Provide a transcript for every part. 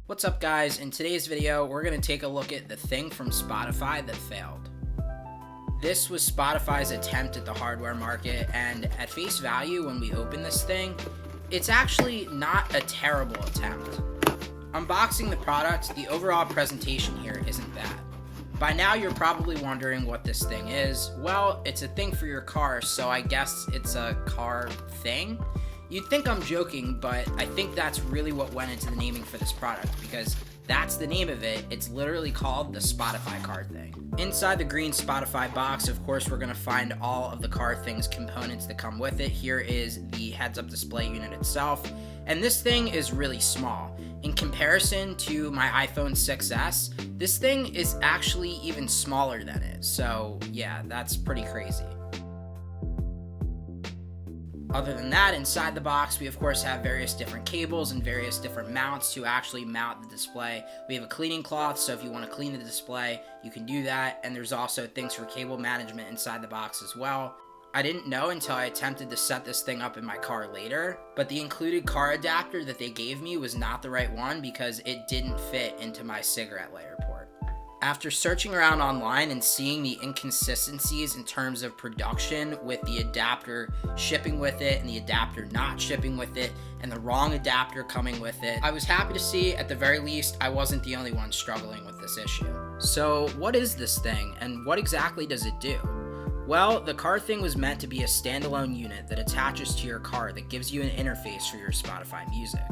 What's up guys? In today's video, we're going to take a look at the thing from Spotify that failed. This was Spotify's attempt at the hardware market, and at face value when we open this thing, it's actually not a terrible attempt. Unboxing the product, the overall presentation here isn't bad. By now you're probably wondering what this thing is. Well, it's a thing for your car, so I guess it's a car thing? You'd think I'm joking, but I think that's really what went into the naming for this product, because that's the name of it. It's literally called the Spotify Car Thing. Inside the green Spotify box, of course, we're going to find all of the Car Thing's components that come with it. Here is the heads-up display unit itself, and this thing is really small. In comparison to my iPhone 6s, this thing is actually even smaller than it, so yeah, that's pretty crazy. Other than that, inside the box, we of course have various different cables and various different mounts to actually mount the display. We have a cleaning cloth, so if you want to clean the display, you can do that, and there's also things for cable management inside the box as well. I didn't know until I attempted to set this thing up in my car later, but the included car adapter that they gave me was not the right one because it didn't fit into my cigarette lighter port. After searching around online and seeing the inconsistencies in terms of production with the adapter shipping with it and the adapter not shipping with it and the wrong adapter coming with it, I was happy to see at the very least I wasn't the only one struggling with this issue. So what is this thing and what exactly does it do? Well, the Car Thing was meant to be a standalone unit that attaches to your car that gives you an interface for your Spotify music.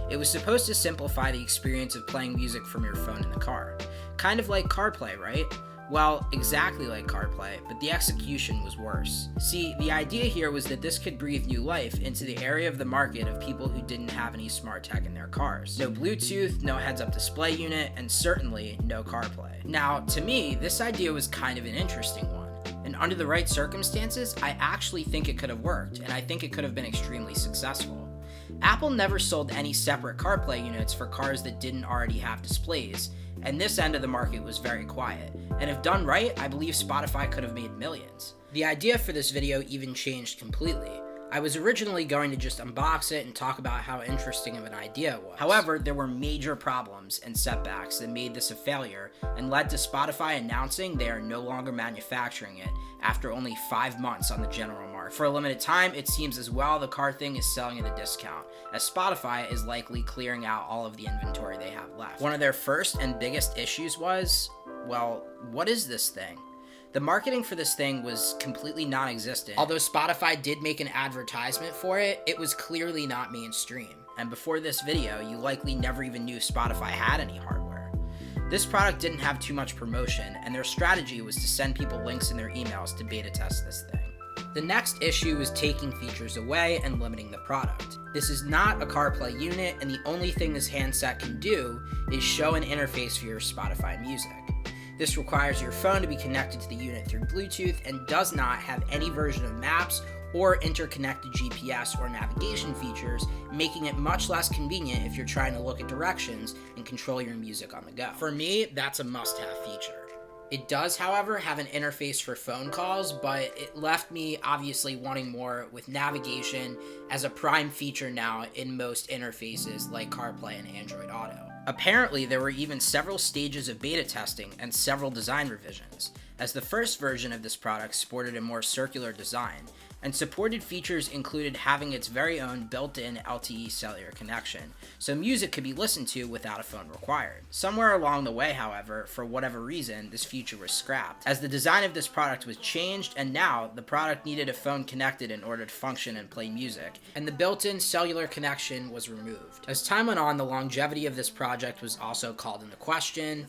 It was supposed to simplify the experience of playing music from your phone in the car. Kind of like CarPlay, right? Well, exactly like CarPlay, but the execution was worse. See, the idea here was that this could breathe new life into the area of the market of people who didn't have any smart tech in their cars. No Bluetooth, no heads-up display unit, and certainly no CarPlay. Now, to me, this idea was kind of an interesting one. And under the right circumstances, I actually think it could have worked, and I think it could have been extremely successful. Apple never sold any separate CarPlay units for cars that didn't already have displays, and this end of the market was very quiet. And if done right, I believe Spotify could have made millions. The idea for this video even changed completely. I was originally going to just unbox it and talk about how interesting of an idea it was. However, there were major problems and setbacks that made this a failure and led to Spotify announcing they are no longer manufacturing it after only 5 months on the general market. For a limited time, it seems as well the Car Thing is selling at a discount, as Spotify is likely clearing out all of the inventory they have left. One of their first and biggest issues was, well, what is this thing? The marketing for this thing was completely non-existent. Although Spotify did make an advertisement for it, it was clearly not mainstream. And before this video, you likely never even knew Spotify had any hardware. This product didn't have too much promotion, and their strategy was to send people links in their emails to beta test this thing. The next issue was taking features away and limiting the product. This is not a CarPlay unit, and the only thing this handset can do is show an interface for your Spotify music. This requires your phone to be connected to the unit through Bluetooth and does not have any version of maps or interconnected GPS or navigation features, making it much less convenient if you're trying to look at directions and control your music on the go. For me, that's a must-have feature. It does, however, have an interface for phone calls, but it left me obviously wanting more with navigation as a prime feature now in most interfaces like CarPlay and Android Auto. Apparently, there were even several stages of beta testing and several design revisions, as the first version of this product sported a more circular design, and supported features included having its very own built-in LTE cellular connection, so music could be listened to without a phone required. Somewhere along the way, however, for whatever reason, this feature was scrapped, as the design of this product was changed, and now the product needed a phone connected in order to function and play music, and the built-in cellular connection was removed. As time went on, the longevity of this project was also called into question.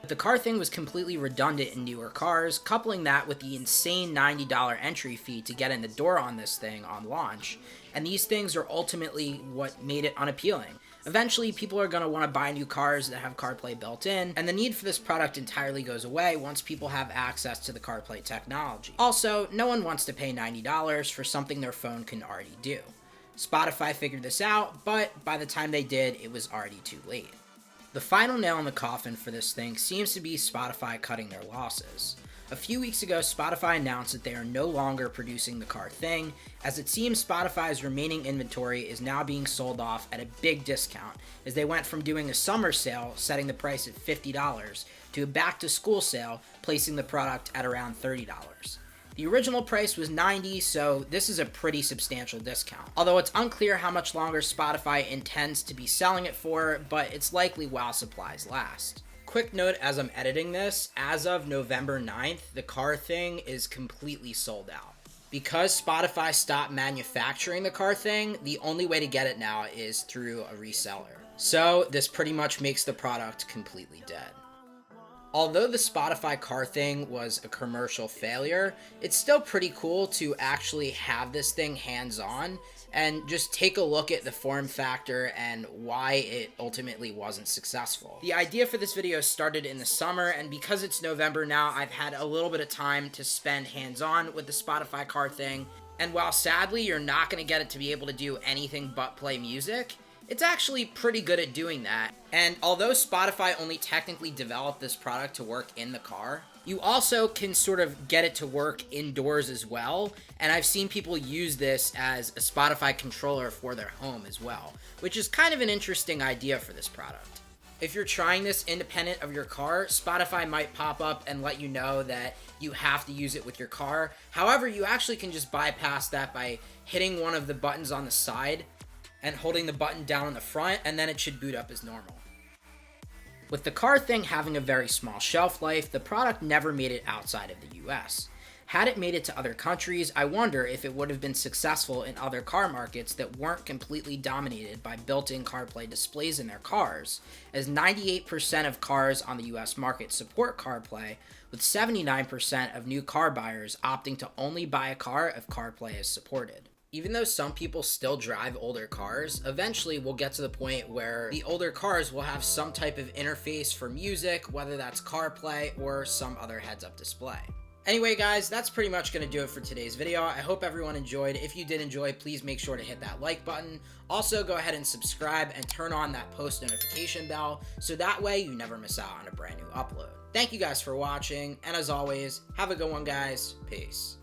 The Car Thing was completely redundant in newer cars, coupling that with the insane $90 entry fee to get in the door on this thing on launch, and these things are ultimately what made it unappealing. Eventually, people are going to want to buy new cars that have CarPlay built in, and the need for this product entirely goes away once people have access to the CarPlay technology. Also, no one wants to pay $90 for something their phone can already do. Spotify figured this out, but by the time they did, it was already too late. The final nail in the coffin for this thing seems to be Spotify cutting their losses. A few weeks ago, Spotify announced that they are no longer producing the car thing, as it seems Spotify's remaining inventory is now being sold off at a big discount, as they went from doing a summer sale setting the price at $50 to a back-to-school sale placing the product at around $30. The original price was $90, so this is a pretty substantial discount. Although it's unclear how much longer Spotify intends to be selling it for, but it's likely while supplies last. Quick note as I'm editing this, as of November 9th, the car thing is completely sold out. Because Spotify stopped manufacturing the car thing, the only way to get it now is through a reseller. So this pretty much makes the product completely dead. Although the Spotify car thing was a commercial failure, it's still pretty cool to actually have this thing hands-on and just take a look at the form factor and why it ultimately wasn't successful. The idea for this video started in the summer, and because it's November now, I've had a little bit of time to spend hands-on with the Spotify car thing, and while sadly you're not going to get it to be able to do anything but play music, it's actually pretty good at doing that. And although Spotify only technically developed this product to work in the car, you also can sort of get it to work indoors as well. And I've seen people use this as a Spotify controller for their home as well, which is kind of an interesting idea for this product. If you're trying this independent of your car, Spotify might pop up and let you know that you have to use it with your car. However, you actually can just bypass that by hitting one of the buttons on the side and holding the button down in the front, and then it should boot up as normal. With the car thing having a very small shelf life, the product never made it outside of the US. Had it made it to other countries, I wonder if it would have been successful in other car markets that weren't completely dominated by built-in CarPlay displays in their cars, as 98% of cars on the US market support CarPlay, with 79% of new car buyers opting to only buy a car if CarPlay is supported. Even though some people still drive older cars, eventually we'll get to the point where the older cars will have some type of interface for music, whether that's CarPlay or some other heads-up display. Anyway guys, that's pretty much going to do it for today's video. I hope everyone enjoyed. If you did enjoy, please make sure to hit that like button. Also, go ahead and subscribe and turn on that post notification bell so that way you never miss out on a brand new upload. Thank you guys for watching, and as always, have a good one guys. Peace.